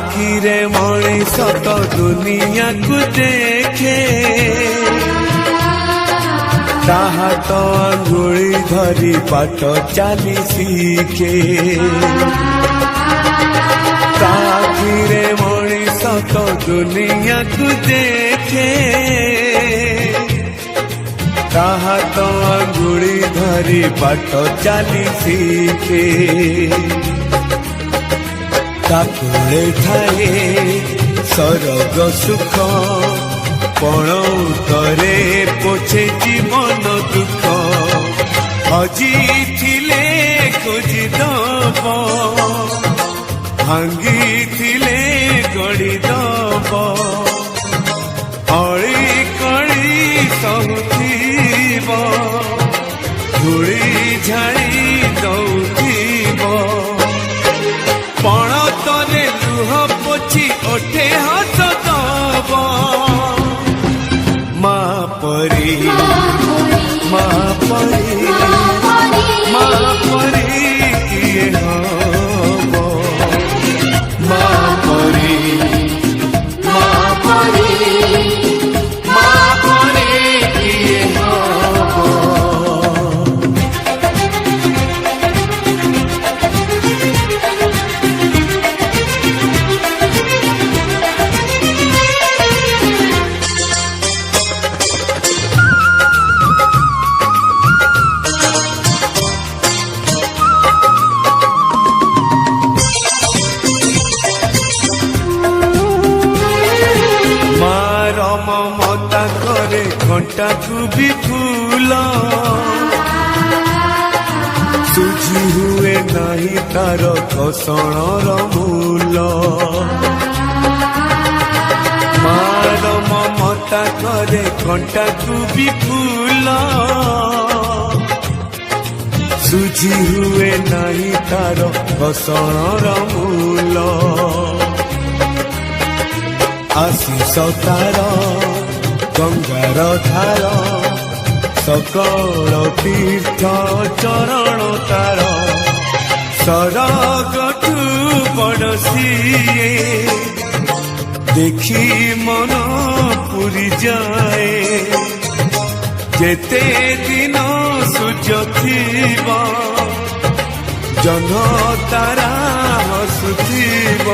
आखिरे मनीष तो दुनिया को देखे ताहा तो अंगुली धरी बाट चली शिखे आखिरे मनीष तो दुनिया को देखे ताहा तो अंगुली धरी बाट चली शिखे ताकुले थाए सरग सुख पण उतरे पोछे जीवन दुख हजी थिले खोजी दब भांगी थिले गड़ी दब अड़ी कड़ी सहुथीब धूली झाड़ी दौथीब पण तरे लुह पोछी ओठे हाथ दब माँ परी माँ परी माँ परी किए हब माँ परी माँ परी माँ परी किए हब ममता करे घंटा को भी फूल सुझी हुए नहीं तार घसणर मूल मार ममता करे घंटा को भी फूल सुझी हुए नहीं तार घसणर मूल आशीष तार गंगार धार सकल तीर्थ चरण तार सरगठू बड़ सिए देखी मन पूरी जाए जेते दिन सूर्य थीब जह्न तारा हसुथीब